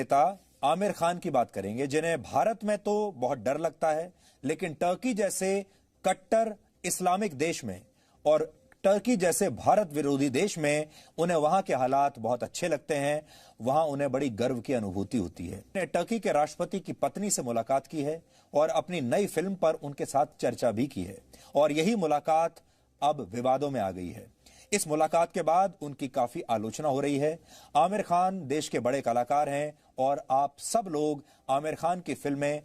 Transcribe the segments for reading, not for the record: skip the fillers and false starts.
अभिनेता आमिर खान की बात करेंगे, जिन्हें भारत में तो बहुत डर लगता है, लेकिन टर्की जैसे कट्टर इस्लामिक देश में और टर्की जैसे भारत विरोधी देश में उन्हें वहां के हालात बहुत अच्छे लगते हैं। वहां उन्हें बड़ी गर्व की अनुभूति होती है। उन्हें टर्की के राष्ट्रपति की पत्नी से मुलाकात की है और अपनी नई फिल्म पर उनके साथ चर्चा भी की है, और यही मुलाकात अब विवादों में आ गई है। इस मुलाकात के बाद उनकी काफी आलोचना हो रही है। आमिर खान देश के बड़े कलाकार हैं और आप सब लोग आमिर खान की फिल्में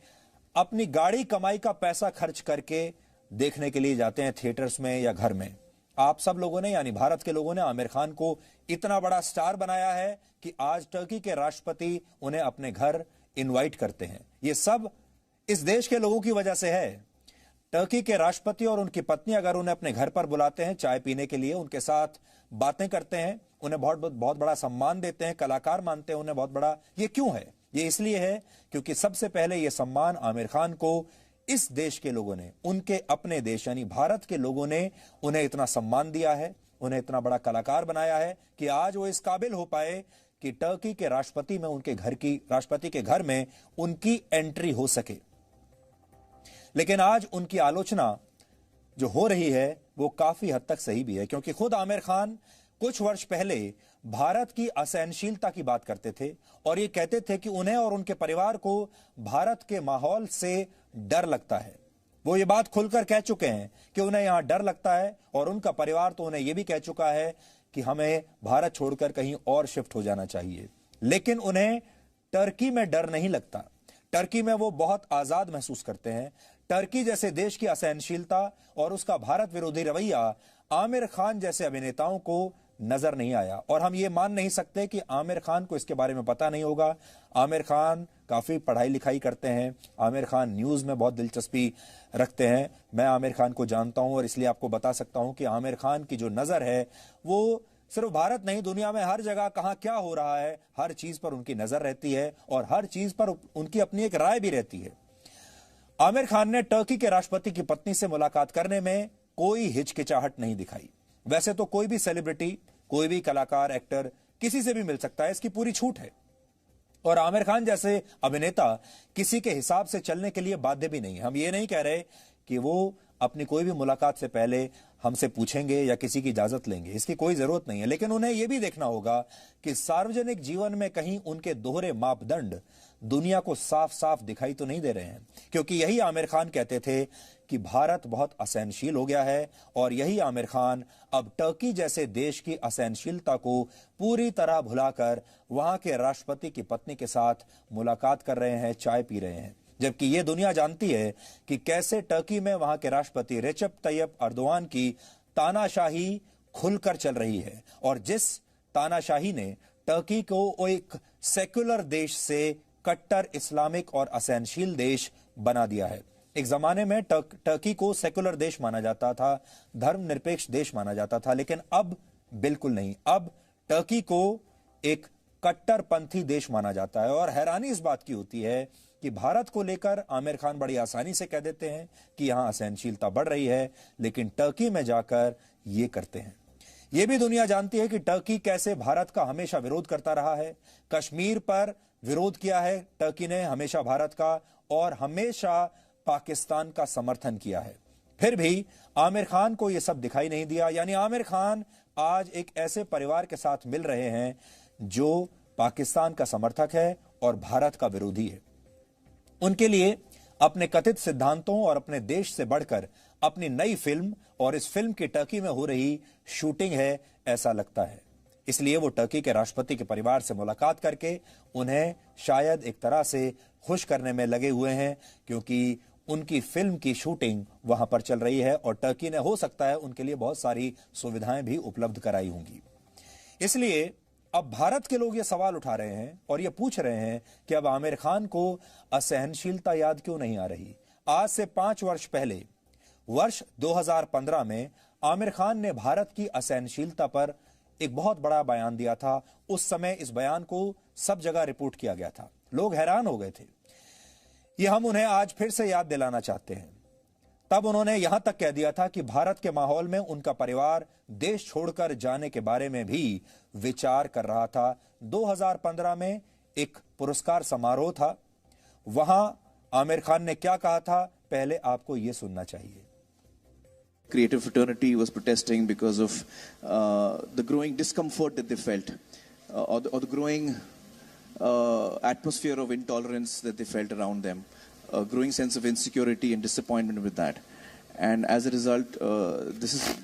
अपनी गाड़ी कमाई का पैसा खर्च करके देखने के लिए जाते हैं थिएटर्स में या घर में। आप सब लोगों ने, यानी भारत के लोगों ने, आमिर खान को इतना बड़ा स्टार बनाया है कि आज टर्की के राष्ट्रपति उन्हें अपने घर इनवाइट करते हैं। यह सब इस देश के लोगों की वजह से है। टर्की के राष्ट्रपति और उनकी पत्नी अगर उन्हें अपने घर पर बुलाते हैं चाय पीने के लिए, उनके साथ बातें करते हैं, उन्हें बहुत बड़ा सम्मान देते हैं, कलाकार मानते हैं उन्हें बहुत बड़ा, ये क्यों है? ये इसलिए है क्योंकि सबसे पहले यह सम्मान आमिर खान को इस देश के लोगों ने, उनके अपने देश यानी भारत के लोगों ने उन्हें इतना सम्मान दिया है, उन्हें इतना बड़ा कलाकार बनाया है कि आज वो इस काबिल हो पाए कि टर्की के राष्ट्रपति के घर में उनकी एंट्री हो सके। लेकिन आज उनकी आलोचना जो हो रही है वो काफी हद तक सही भी है, क्योंकि खुद आमिर खान कुछ वर्ष पहले भारत की असहनशीलता की बात करते थे और ये कहते थे कि उन्हें और उनके परिवार को भारत के माहौल से डर लगता है। वो ये बात खुलकर कह चुके हैं कि उन्हें यहां डर लगता है, और उनका परिवार तो उन्हें यह भी कह चुका है कि हमें भारत छोड़कर कहीं और शिफ्ट हो जाना चाहिए। लेकिन उन्हें टर्की में डर नहीं लगता। टर्की में वो बहुत आजाद महसूस करते हैं। टर्की जैसे देश की असहनशीलता और उसका भारत विरोधी रवैया आमिर खान जैसे अभिनेताओं को नजर नहीं आया, और हम ये मान नहीं सकते कि आमिर खान को इसके बारे में पता नहीं होगा। आमिर खान काफी पढ़ाई लिखाई करते हैं, आमिर खान न्यूज में बहुत दिलचस्पी रखते हैं। मैं आमिर खान को जानता हूं और इसलिए आपको बता सकता हूं कि आमिर खान की जो नजर है वो सिर्फ भारत नहीं, दुनिया में हर जगह कहां क्या हो रहा है, हर चीज पर उनकी नजर रहती है और हर चीज पर उनकी अपनी एक राय भी रहती है। आमिर खान ने टर्की के राष्ट्रपति की पत्नी से मुलाकात करने में कोई हिचकिचाहट नहीं दिखाई। वैसे तो कोई भी सेलिब्रिटी, कोई भी कलाकार, एक्टर किसी से भी मिल सकता है, इसकी पूरी छूट है, और आमिर खान जैसे अभिनेता किसी के हिसाब से चलने के लिए बाध्य भी नहीं। हम ये नहीं कह रहे कि वो अपनी कोई भी मुलाकात से पहले हमसे पूछेंगे या किसी की इजाजत लेंगे, इसकी कोई जरूरत नहीं है। लेकिन उन्हें यह भी देखना होगा कि सार्वजनिक जीवन में कहीं उनके दोहरे मापदंड दुनिया को साफ साफ दिखाई तो नहीं दे रहे हैं, क्योंकि यही आमिर खान कहते थे कि भारत बहुत असहनशील हो गया है, और यही आमिर खान अब टर्की जैसे देश की असहनशीलता को पूरी तरह भुलाकर वहां के राष्ट्रपति की पत्नी के साथ मुलाकात कर रहे हैं, चाय पी रहे हैं। जबकि यह दुनिया जानती है कि कैसे टर्की में वहां के राष्ट्रपति रेचेप तैयप अर्दोआन की तानाशाही खुलकर चल रही है, और जिस तानाशाही ने टर्की को एक सेक्युलर देश से कट्टर इस्लामिक और असहनशील देश बना दिया है। एक जमाने में टर्की को सेक्युलर देश माना जाता था, धर्मनिरपेक्ष देश माना जाता था, लेकिन अब बिल्कुल नहीं। अब टर्की को एक कट्टरपंथी देश माना जाता है, और हैरानी इस बात की होती है कि भारत को लेकर आमिर खान बड़ी आसानी से कह देते हैं कि यहां असहनशीलता बढ़ रही है, लेकिन टर्की में जाकर ये करते हैं। यह भी दुनिया जानती है कि टर्की कैसे भारत का हमेशा विरोध करता रहा है। कश्मीर पर विरोध किया है टर्की ने हमेशा भारत का, और हमेशा पाकिस्तान का समर्थन किया है। फिर भी आमिर खान को यह सब दिखाई नहीं दिया। यानी आमिर खान आज एक ऐसे परिवार के साथ मिल रहे हैं जो पाकिस्तान का समर्थक है और भारत का विरोधी है। उनके लिए अपने कथित सिद्धांतों और अपने देश से बढ़कर अपनी नई फिल्म और इस फिल्म की टर्की में हो रही शूटिंग है, ऐसा लगता है। इसलिए वो टर्की के राष्ट्रपति के परिवार से मुलाकात करके उन्हें शायद एक तरह से खुश करने में लगे हुए हैं, क्योंकि उनकी फिल्म की शूटिंग वहां पर चल रही है और टर्की ने, हो सकता है, उनके लिए बहुत सारी सुविधाएं भी उपलब्ध कराई होंगी। इसलिए अब भारत के लोग ये सवाल उठा रहे हैं और ये पूछ रहे हैं कि अब आमिर खान को असहनशीलता याद क्यों नहीं आ रही। आज से 5 वर्ष पहले, वर्ष 2015 में आमिर खान ने भारत की असहनशीलता पर एक बहुत बड़ा बयान दिया था। उस समय इस बयान को सब जगह रिपोर्ट किया गया था, लोग हैरान हो गए थे। ये हम उन्हें आज फिर से याद दिलाना चाहते हैं। तब उन्होंने यहां तक कह दिया था कि भारत के माहौल में उनका परिवार देश छोड़कर जाने के बारे में भी विचार कर रहा था। 2015 में एक पुरस्कार समारोह था। वहां आमिर खान ने क्या कहा था, पहले आपको यह सुनना चाहिए। Creative fraternity was protesting because of the growing discomfort that they felt, or the growing atmosphere of intolerance that they felt around them, a growing sense of insecurity and disappointment with that. And as a result,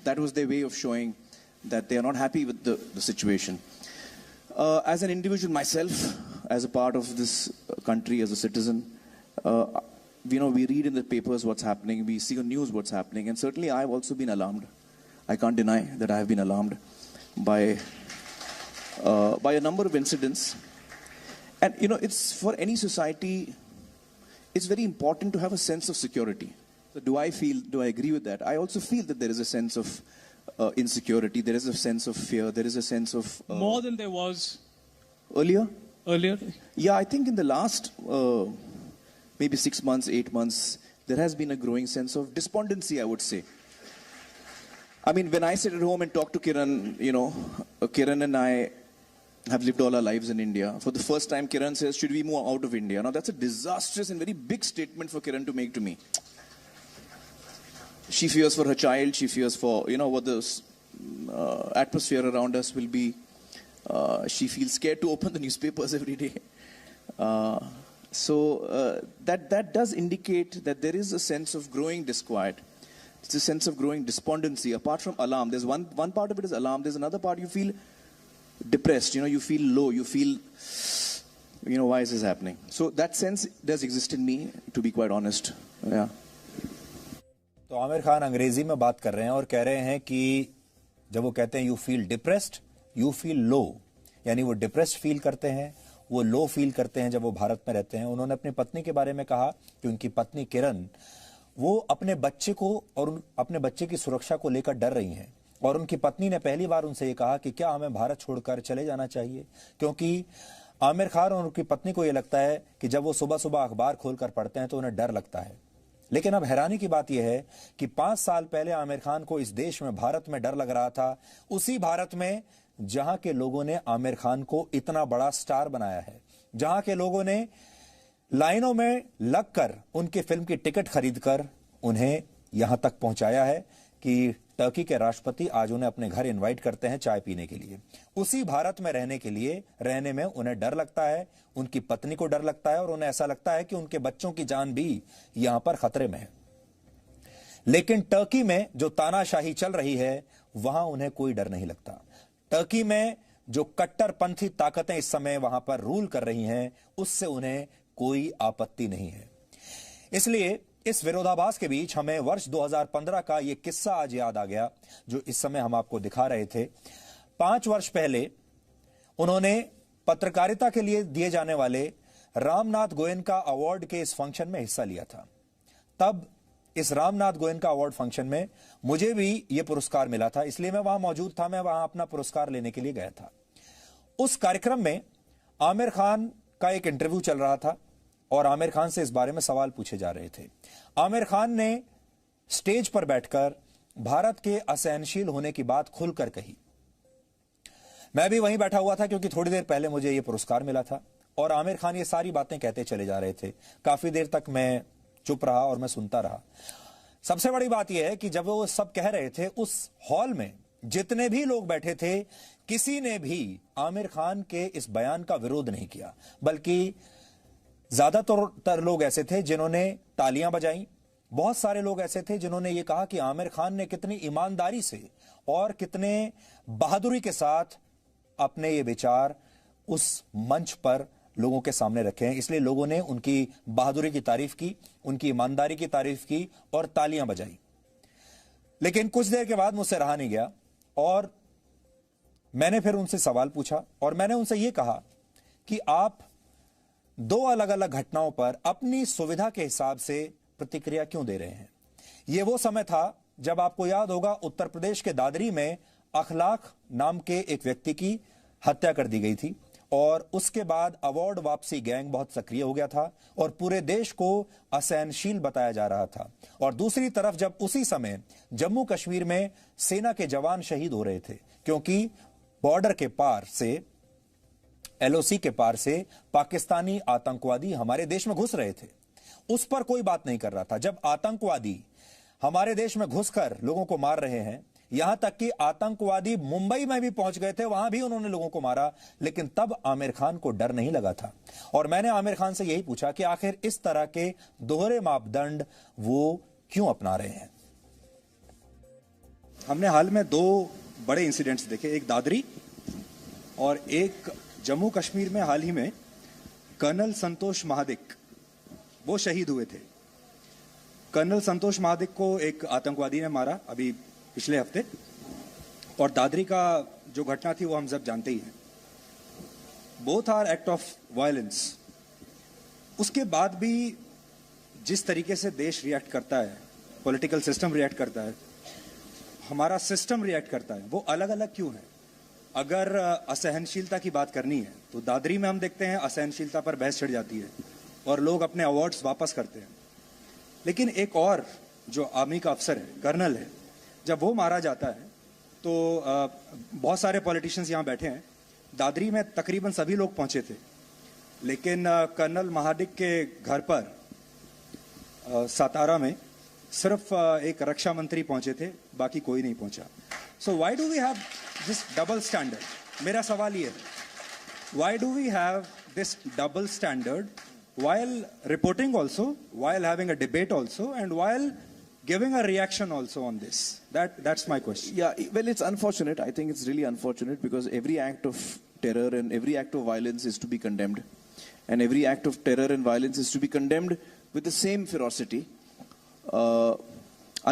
that was their way of showing that they are not happy with the situation. As an individual myself, as a part of this country, as a citizen, we read in the papers what's happening, we see on news what's happening, and certainly I've also been alarmed. I can't deny that I have been alarmed by a number of incidents. And it's for any society, it's very important to have a sense of security. So do I agree with that? I also feel that there is a sense of insecurity, there is a sense of fear, there is a sense of... More than there was... Earlier? Yeah, I think in the last... maybe 6 months, 8 months, there has been a growing sense of despondency, I would say. I mean, when I sit at home and talk to Kiran, Kiran and I have lived all our lives in India. For the first time, Kiran says, should we move out of India? Now, that's a disastrous and very big statement for Kiran to make to me. She fears for her child, she fears for, what the atmosphere around us will be. She feels scared to open the newspapers every day. So that does indicate that there is a sense of growing disquiet. It's a sense of growing despondency. Apart from alarm, there's one part of it is alarm. There's another part you feel depressed. You feel low. You feel, why is this happening? So that sense does exist in me, to be quite honest. Yeah. तो आमिर खान अंग्रेजी में बात कर रहे हैं और कह रहे हैं कि जब वो कहते हैं you feel depressed, you feel low, यानी वो डिप्रेस्ड फील करते हैं, वो लो फील करते हैं जब वो भारत में रहते हैं। उन्होंने अपनी पत्नी के बारे में कहा कि उनकी पत्नी किरण, वो अपने बच्चे को और अपने बच्चे की सुरक्षा को लेकर डर रही हैं, और उनकी पत्नी ने पहली बार उनसे ये कहा कि क्या हमें भारत छोड़कर चले जाना चाहिए, क्योंकि आमिर खान और उनकी पत्नी को ये लगता है कि जब वो सुबह सुबह अखबार खोलकर पढ़ते हैं तो उन्हें डर लगता है। लेकिन अब हैरानी की बात यह है कि 5 साल पहले आमिर खान को इस देश में, भारत में डर लग रहा था, उसी भारत में जहां के लोगों ने आमिर खान को इतना बड़ा स्टार बनाया है, जहां के लोगों ने लाइनों में लगकर उनकी फिल्म की टिकट खरीदकर उन्हें यहां तक पहुंचाया है कि टर्की के राष्ट्रपति आज उन्हें अपने घर इनवाइट करते हैं चाय पीने के लिए। उसी भारत में रहने में उन्हें डर लगता है, उनकी पत्नी को डर लगता है, और उन्हें ऐसा लगता है कि उनके बच्चों की जान भी यहां पर खतरे में है। लेकिन टर्की में जो तानाशाही चल रही है, वहां उन्हें कोई डर नहीं लगता। टर्की में जो कट्टरपंथी ताकतें इस समय वहां पर रूल कर रही हैं, उससे उन्हें कोई आपत्ति नहीं है। इसलिए इस विरोधाभास के बीच हमें वर्ष 2015 का यह किस्सा आज याद आ गया, जो इस समय हम आपको दिखा रहे थे। 5 वर्ष पहले उन्होंने पत्रकारिता के लिए दिए जाने वाले रामनाथ गोयनका अवार्ड के इस फंक्शन में हिस्सा लिया था। तब इस रामनाथ गोयनका अवार्ड फंक्शन में मुझे भी यह पुरस्कार मिला था, इसलिए मैं वहां मौजूद था। मैं वहां अपना पुरस्कार लेने के लिए गया था। उस कार्यक्रम में आमिर खान का एक इंटरव्यू चल रहा था और आमिर खान से इस बारे में सवाल पूछे जा रहे थे। आमिर खान ने स्टेज पर बैठकर भारत के असहनशील होने की बात खुलकर कही। मैं भी वहीं बैठा हुआ था क्योंकि थोड़ी देर पहले मुझे यह पुरस्कार मिला था, और आमिर खान ये सारी बातें कहते चले जा रहे थे। काफी देर तक मैं चुप रहा और मैं सुनता रहा। सबसे बड़ी बात यह है कि जब वो सब कह रहे थे, उस हॉल में जितने भी लोग बैठे थे, किसी ने भी आमिर खान के इस बयान का विरोध नहीं किया, बल्कि ज्यादातर लोग ऐसे थे जिन्होंने तालियां बजाई। बहुत सारे लोग ऐसे थे जिन्होंने यह कहा कि आमिर खान ने कितनी ईमानदारी से और कितने बहादुरी के साथ अपने ये विचार उस मंच पर लोगों के सामने रखे हैं। इसलिए लोगों ने उनकी बहादुरी की तारीफ की, उनकी ईमानदारी की तारीफ की और तालियां बजाई। लेकिन कुछ देर के बाद मुझसे रहा नहीं गया और मैंने फिर उनसे सवाल पूछा, और मैंने उनसे यह कहा कि आप 2 अलग अलग घटनाओं पर अपनी सुविधा के हिसाब से प्रतिक्रिया क्यों दे रहे हैं। यह वो समय था जब आपको याद होगा उत्तर प्रदेश के दादरी में अखलाक नाम के एक व्यक्ति की हत्या कर दी गई थी, और उसके बाद अवार्ड वापसी गैंग बहुत सक्रिय हो गया था और पूरे देश को असहनशील बताया जा रहा था। और दूसरी तरफ जब उसी समय जम्मू कश्मीर में सेना के जवान शहीद हो रहे थे, क्योंकि बॉर्डर के पार से एलओसी के पार से पाकिस्तानी आतंकवादी हमारे देश में घुस रहे थे, उस पर कोई बात नहीं कर रहा था। जब आतंकवादी हमारे देश में घुसकर लोगों को मार रहे हैं, यहां तक कि आतंकवादी मुंबई में भी पहुंच गए थे, वहां भी उन्होंने लोगों को मारा, लेकिन तब आमिर खान को डर नहीं लगा था। और मैंने आमिर खान से यही पूछा कि आखिर इस तरह के दोहरे मापदंड वो क्यों अपना रहे हैं। हमने हाल में 2 बड़े इंसिडेंट्स देखे, एक दादरी और एक जम्मू कश्मीर में हाल ही में कर्नल संतोष महादिक, वो शहीद हुए थे। कर्नल संतोष महादिक को एक आतंकवादी ने मारा अभी पिछले हफ्ते, और दादरी का जो घटना थी वो हम सब जानते ही हैं। Both are act of violence. उसके बाद भी जिस तरीके से देश रिएक्ट करता है, पॉलिटिकल सिस्टम रिएक्ट करता है, हमारा सिस्टम रिएक्ट करता है, वो अलग अलग क्यों है? अगर असहनशीलता की बात करनी है तो दादरी में हम देखते हैं असहनशीलता पर बहस छिड़ जाती है और लोग अपने अवार्ड्स वापस करते हैं। लेकिन एक और जो आर्मी का अफसर है, कर्नल है, जब वो मारा जाता है तो बहुत सारे पॉलिटिशियंस यहाँ बैठे हैं, दादरी में तकरीबन सभी लोग पहुंचे थे, लेकिन कर्नल महादिक के घर पर सातारा में सिर्फ एक रक्षा मंत्री पहुंचे थे, बाकी कोई नहीं पहुंचा। So why do we have this double standard? मेरा सवाल ये है, why do we have this double standard while reporting also, while having a debate also, and while giving a reaction also on this? That's my question. Yeah, well, it's unfortunate. I think it's really unfortunate because every act of terror and every act of violence is to be condemned. And every act of terror and violence is to be condemned with the same ferocity.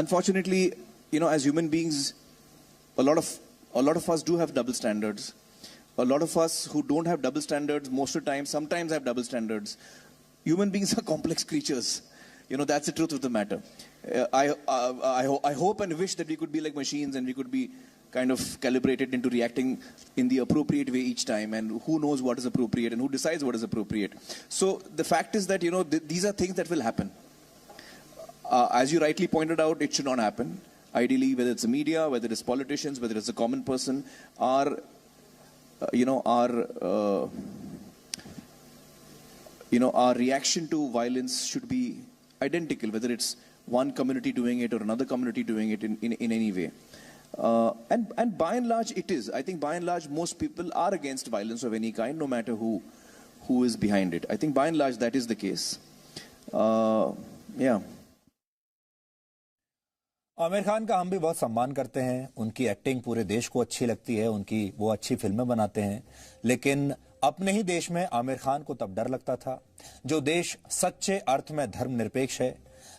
Unfortunately, as human beings, a lot of us do have double standards. A lot of us who don't have double standards, most of the time, sometimes have double standards. Human beings are complex creatures. That's the truth of the matter. I hope and wish that we could be like machines and we could be kind of calibrated into reacting in the appropriate way each time, and who knows what is appropriate and who decides what is appropriate. So the fact is that, these are things that will happen. As you rightly pointed out, it should not happen. Ideally, whether it's the media, whether it's politicians, whether it's a common person, our reaction to violence should be identical, whether it's one community doing it or another community doing it in any way. And by and large, it is. I think by and large, most people are against violence of any kind, no matter who is behind it. I think by and large, that is the case. Yeah. Aamir Khan का हम भी बहुत सम्मान करते हैं, उनकी acting पूरे देश को अच्छी लगती है, वो अच्छी फिल्में बनाते हैं, लेकिन अपने ही देश में आमिर खान को तब डर लगता था जो देश सच्चे अर्थ में धर्मनिरपेक्ष है,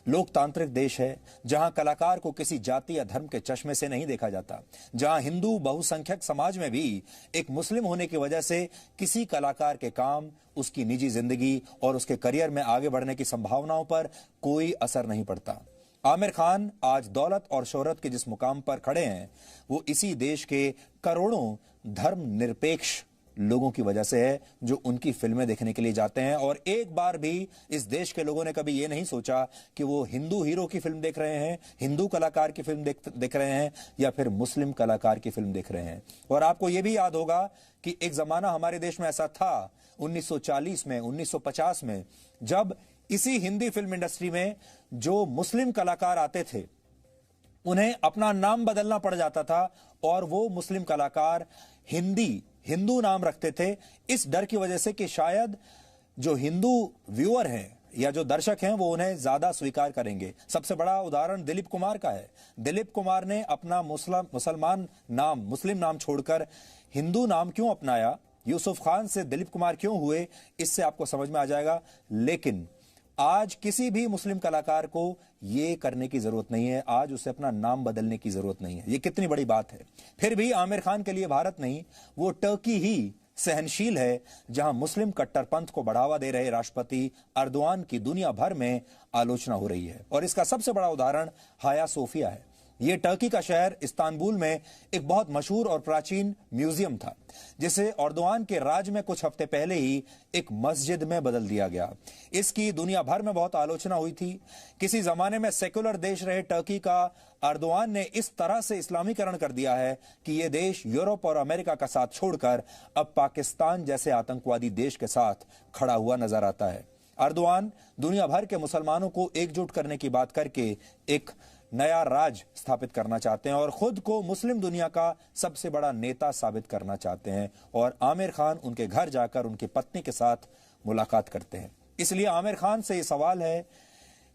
लोकतांत्रिक देश है, जहां कलाकार को किसी जाति या धर्म के चश्मे से नहीं देखा जाता, जहां हिंदू बहुसंख्यक समाज में भी एक मुस्लिम होने की वजह से किसी कलाकार के काम, उसकी निजी जिंदगी और उसके करियर में आगे बढ़ने की संभावनाओं पर कोई असर नहीं पड़ता। आमिर खान आज दौलत और शोहरत के जिस मुकाम पर खड़े हैं, वो इसी देश के करोड़ों धर्मनिरपेक्ष लोगों की वजह से है जो उनकी फिल्में देखने के लिए जाते हैं। और एक बार भी इस देश के लोगों ने कभी ये नहीं सोचा कि वो हिंदू हीरो की फिल्म देख रहे हैं, हिंदू कलाकार की फिल्म देख रहे हैं या फिर मुस्लिम कलाकार की फिल्म देख रहे हैं। और आपको ये भी याद होगा कि एक जमाना हमारे देश में ऐसा था 1940 में, 1950 में, जब इसी हिंदी फिल्म इंडस्ट्री में जो मुस्लिम कलाकार आते थे उन्हें अपना नाम बदलना पड़ जाता था और वो मुस्लिम कलाकार हिंदू नाम रखते थे, इस डर की वजह से कि शायद जो हिंदू व्यूअर हैं या जो दर्शक हैं वो उन्हें ज्यादा स्वीकार करेंगे। सबसे बड़ा उदाहरण दिलीप कुमार का है। दिलीप कुमार ने अपना मुस्लिम नाम छोड़कर हिंदू नाम क्यों अपनाया, यूसुफ खान से दिलीप कुमार क्यों हुए, इससे आपको समझ में आ जाएगा। लेकिन आज किसी भी मुस्लिम कलाकार को यह करने की जरूरत नहीं है, आज उसे अपना नाम बदलने की जरूरत नहीं है। यह कितनी बड़ी बात है। फिर भी आमिर खान के लिए भारत नहीं, वो टर्की ही सहनशील है, जहां मुस्लिम कट्टरपंथ को बढ़ावा दे रहे राष्ट्रपति अर्दोआन की दुनिया भर में आलोचना हो रही है। और इसका सबसे बड़ा उदाहरण हाया सोफिया है। ये टर्की का शहर इस्तांबुल में एक बहुत मशहूर और प्राचीन म्यूजियम था, जिसे एर्दोगान के राज में कुछ हफ्ते पहले ही एक मस्जिद में बदल दिया गया। इसकी दुनिया भर में बहुत आलोचना हुई थी। किसी जमाने में सेकुलर देश रहे टर्की का एर्दोगान ने इस तरह से इस्लामीकरण कर दिया है कि यह देश यूरोप और अमेरिका का साथ छोड़कर अब पाकिस्तान जैसे आतंकवादी देश के साथ खड़ा हुआ नजर आता है। एर्दोगान दुनिया भर के मुसलमानों को एकजुट करने की बात करके एक नया राज स्थापित करना चाहते हैं और खुद को मुस्लिम दुनिया का सबसे बड़ा नेता साबित करना चाहते हैं। और आमिर खान उनके घर जाकर उनकी पत्नी के साथ मुलाकात करते हैं। इसलिए आमिर खान से यह सवाल है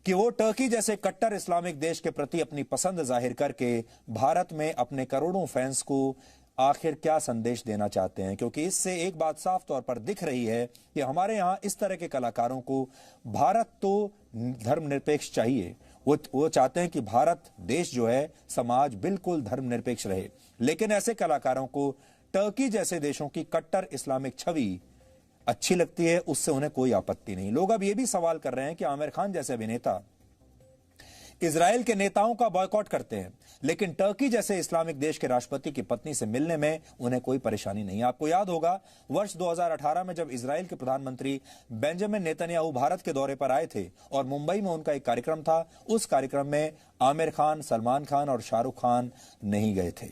कि वो टर्की जैसे कट्टर इस्लामिक देश के प्रति अपनी पसंद जाहिर करके भारत में अपने करोड़ों फैंस को आखिर क्या संदेश देना चाहते हैं, क्योंकि इससे एक बात साफ तौर पर दिख रही है कि हमारे यहां इस तरह के कलाकारों को भारत तो धर्मनिरपेक्ष चाहिए। वो चाहते हैं कि भारत देश जो है समाज बिल्कुल धर्मनिरपेक्ष रहे, लेकिन ऐसे कलाकारों को टर्की जैसे देशों की कट्टर इस्लामिक छवि अच्छी लगती है, उससे उन्हें कोई आपत्ति नहीं। लोग अब यह भी सवाल कर रहे हैं कि आमिर खान जैसे अभिनेता इजराइल के नेताओं का बॉयकॉट करते हैं, लेकिन टर्की जैसे इस्लामिक देश के राष्ट्रपति की पत्नी से मिलने में उन्हें कोई परेशानी नहीं। आपको याद होगा वर्ष 2018 में जब इजराइल के प्रधानमंत्री बेंजामिन नेतन्याहू भारत के दौरे पर आए थे और मुंबई में उनका एक कार्यक्रम था, उस कार्यक्रम में आमिर खान, सलमान खान और शाहरुख खान नहीं गए थे।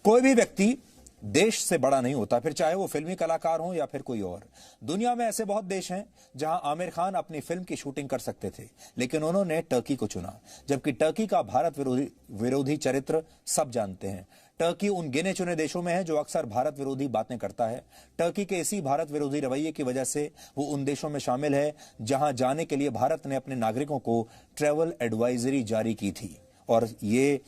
कोई भी व्यक्ति देश से बड़ा नहीं होता, फिर चाहे वो फिल्मी कलाकार हो या फिर कोई और। दुनिया में ऐसे बहुत देश हैं जहां आमिर खान अपनी फिल्म की शूटिंग कर सकते थे, लेकिन उन्होंने टर्की को चुना, जबकि टर्की का भारत विरोधी चरित्र सब जानते हैं। टर्की उन गिने चुने देशों में है जो अक्सर भारत विरोधी बातें करता है। टर्की के इसी भारत विरोधी रवैये की वजह से वो उन देशों में शामिल है जहां जाने के लिए भारत ने अपने नागरिकों को ट्रैवल एडवाइजरी जारी की थी और ये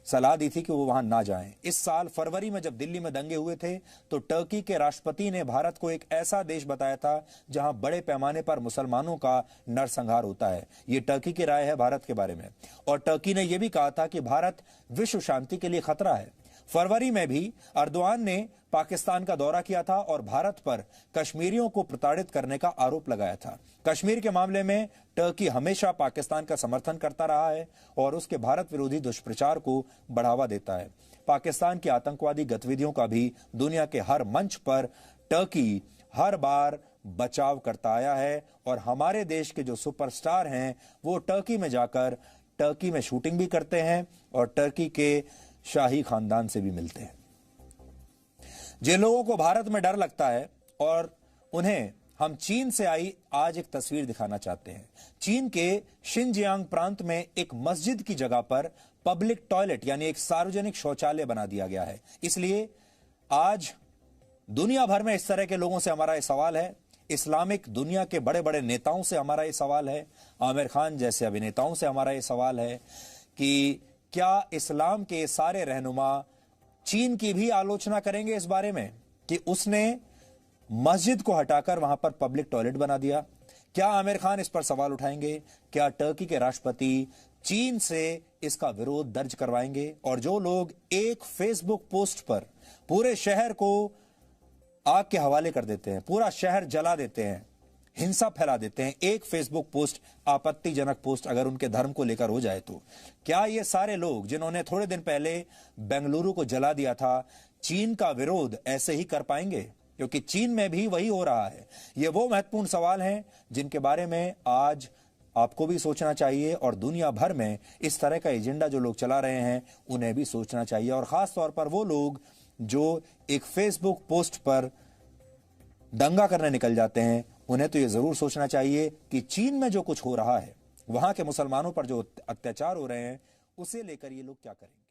सलाह दी थी कि वो वहां ना जाएं। इस साल फरवरी में जब दिल्ली में दंगे हुए थे तो टर्की के राष्ट्रपति ने भारत को एक ऐसा देश बताया था जहां बड़े पैमाने पर मुसलमानों का नरसंहार होता है। ये टर्की की राय है भारत के बारे में। और टर्की ने यह भी कहा था कि भारत विश्व शांति के लिए खतरा है। फरवरी में भी एर्दोगान ने पाकिस्तान का दौरा किया था और भारत पर कश्मीरियों को प्रताड़ित करने का आरोप लगाया था। कश्मीर के मामले में टर्की हमेशा पाकिस्तान का समर्थन करता रहा है और उसके भारत विरोधी दुष्प्रचार को बढ़ावा देता है। पाकिस्तान की आतंकवादी गतिविधियों का भी दुनिया के हर मंच पर टर्की हर बार बचाव करता आया है और हमारे देश के जो सुपरस्टार हैं वो टर्की में जाकर टर्की में शूटिंग भी करते हैं और टर्की के शाही खानदान से भी मिलते हैं। जिन लोगों को भारत में डर लगता है और उन्हें हम चीन से आई आज एक तस्वीर दिखाना चाहते हैं। चीन के शिनजियांग प्रांत में एक मस्जिद की जगह पर पब्लिक टॉयलेट यानी एक सार्वजनिक शौचालय बना दिया गया है। इसलिए आज दुनिया भर में इस तरह के लोगों से हमारा यह सवाल है, इस्लामिक दुनिया के बड़े बड़े नेताओं से हमारा यह सवाल है, आमिर खान जैसे अभिनेताओं से हमारा यह सवाल है कि क्या इस्लाम के सारे रहनुमा चीन की भी आलोचना करेंगे इस बारे में कि उसने मस्जिद को हटाकर वहां पर पब्लिक टॉयलेट बना दिया? क्या आमिर खान इस पर सवाल उठाएंगे? क्या टर्की के राष्ट्रपति चीन से इसका विरोध दर्ज करवाएंगे? और जो लोग एक फेसबुक पोस्ट पर पूरे शहर को आग के हवाले कर देते हैं, पूरा शहर जला देते हैं, हिंसा फैला देते हैं, एक फेसबुक पोस्ट आपत्तिजनक पोस्ट अगर उनके धर्म को लेकर हो जाए तो क्या ये सारे लोग जिन्होंने थोड़े दिन पहले बेंगलुरु को जला दिया था चीन का विरोध ऐसे ही कर पाएंगे? क्योंकि चीन में भी वही हो रहा है। ये वो महत्वपूर्ण सवाल हैं जिनके बारे में आज आपको भी सोचना चाहिए और दुनिया भर में इस तरह का एजेंडा जो लोग चला रहे हैं उन्हें भी सोचना चाहिए। और खास तौर पर वो लोग जो एक फेसबुक पोस्ट पर दंगा करने निकल जाते हैं, उन्हें तो यह जरूर सोचना चाहिए कि चीन में जो कुछ हो रहा है, वहां के मुसलमानों पर जो अत्याचार हो रहे हैं, उसे लेकर ये लोग क्या करेंगे।